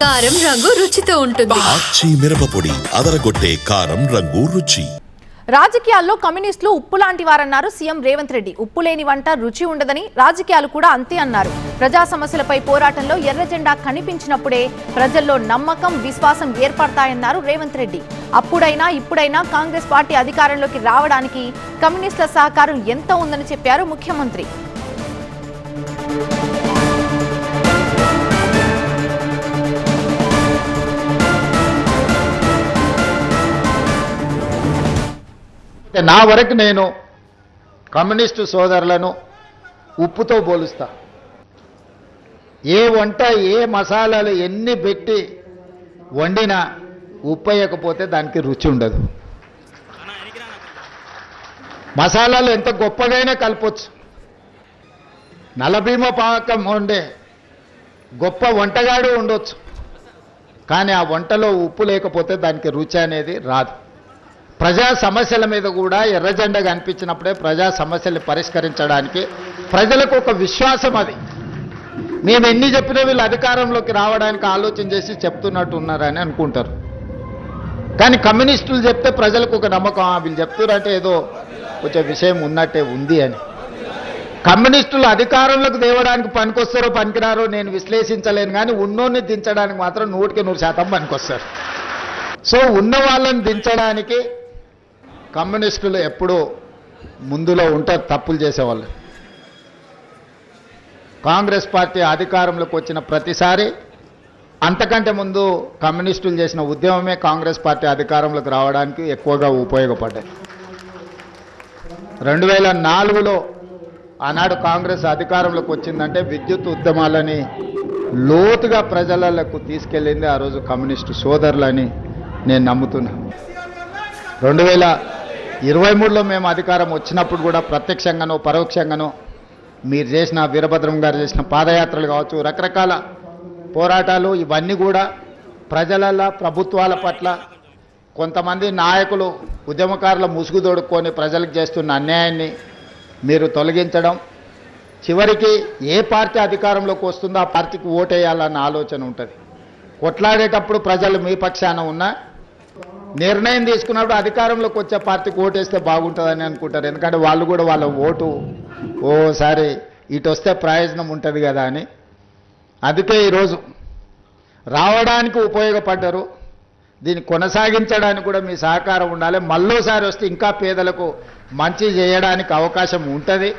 కారం రంగు రుచితో ఉంటుంది. ఆచి మిరపపొడి అదరగొట్టే కారం రంగు రుచి. రాజకీయాల్లో కమ్యూనిస్టులు ఉప్పు లాంటి వారన్నారు సీఎం రేవంత్ రెడ్డి. ఉప్పు లేని వంట రుచి ఉండదని, రాజకీయాలు కూడా అంతే అన్నారు. ప్రజా సమస్యలపై పోరాటంలో ఎర్ర జెండా కనిపించినప్పుడే ప్రజల్లో నమ్మకం, విశ్వాసం ఏర్పడతాయన్నారు రేవంత్ రెడ్డి. అప్పుడైనా ఇప్పుడైనా కాంగ్రెస్ పార్టీ అధికారంలోకి రావడానికి కమ్యూనిస్టుల సహకారం ఎంత ఉందని చెప్పారు ముఖ్యమంత్రి. నా వరకు నేను కమ్యూనిస్టు సోదరులను ఉప్పుతో పోలుస్తా. ఏ వంట ఏ మసాలాలు ఎన్ని పెట్టి వండినా ఉప్పు వేయకపోతే దానికి రుచి ఉండదు. మసాలాలు ఎంత గొప్పగానే కలపొచ్చు. నలభీమ పాకం వండే గొప్ప వంటగాడు ఉండొచ్చు, కానీ ఆ వంటలో ఉప్పు లేకపోతే దానికి రుచి అనేది రాదు. ప్రజా సమస్యల మీద కూడా ఎర్రజెండా కనిపించినప్పుడే ప్రజా సమస్యల్ని పరిష్కరించడానికి ప్రజలకు ఒక విశ్వాసం. అది మేము ఎన్ని చెప్పినా వీళ్ళు అధికారంలోకి రావడానికి ఆలోచన చేసి చెప్తున్నట్టు ఉన్నారని అనుకుంటారు, కానీ కమ్యూనిస్టులు చెప్తే ప్రజలకు ఒక నమ్మకం, వీళ్ళు చెప్తున్నారంటే ఏదో కొంచెం విషయం ఉన్నట్టే ఉంది అని. కమ్యూనిస్టులు అధికారంలోకి తేవడానికి పనికొస్తారో పనికిరారో నేను విశ్లేషించలేను, కానీ ఉన్నోన్ని దించడానికి మాత్రం 100% పనికొస్తారు. సో ఉన్న వాళ్ళని దించడానికి కమ్యూనిస్టులు ఎప్పుడూ ముందులో ఉంటారు, తప్పులు చేసేవాళ్ళు. కాంగ్రెస్ పార్టీ అధికారంలోకి వచ్చిన ప్రతిసారి అంతకంటే ముందు కమ్యూనిస్టులు చేసిన ఉద్యమమే కాంగ్రెస్ పార్టీ అధికారంలోకి రావడానికి ఎక్కువగా ఉపయోగపడ్డాయి. 2004లో ఆనాడు కాంగ్రెస్ అధికారంలోకి వచ్చిందంటే విద్యుత్ ఉద్యమాలని లోతుగా ప్రజలకు తీసుకెళ్ళింది ఆ రోజు కమ్యూనిస్టు సోదరులని నేను నమ్ముతున్నాను. 2023లో మేము అధికారం వచ్చినప్పుడు కూడా ప్రత్యక్షంగానో పరోక్షంగానో మీరు చేసిన, వీరభద్రం గారు చేసిన పాదయాత్రలు కావచ్చు, రకరకాల పోరాటాలు, ఇవన్నీ కూడా ప్రజల ప్రభుత్వాల పట్ల కొంతమంది నాయకులు ఉద్యమకారుల ముసుగు తోడుకొని ప్రజలకు చేస్తున్న అన్యాయాన్ని మీరు తొలగించడం, చివరికి ఏ పార్టీ అధికారంలోకి వస్తుందో ఆ పార్టీకి ఓటేయాలన్న ఆలోచన ఉంటుంది. కొట్లాడేటప్పుడు ప్రజలు మీ పక్షాన ఉన్నా నిర్ణయం తీసుకున్నప్పుడు అధికారంలోకి వచ్చే పార్టీకి ఓటేస్తే బాగుంటుందని అనుకుంటారు, ఎందుకంటే వాళ్ళు కూడా వాళ్ళ ఓటు ఓసారి ఇటు వస్తే ప్రయోజనం ఉంటుంది కదా అని. అందుకే ఈరోజు రావడానికి ఉపయోగపడ్డారు, దీన్ని కొనసాగించడానికి కూడా మీ సహకారం ఉండాలి. మళ్ళోసారి వస్తే ఇంకా పేదలకు మంచి చేయడానికి అవకాశం ఉంటుంది.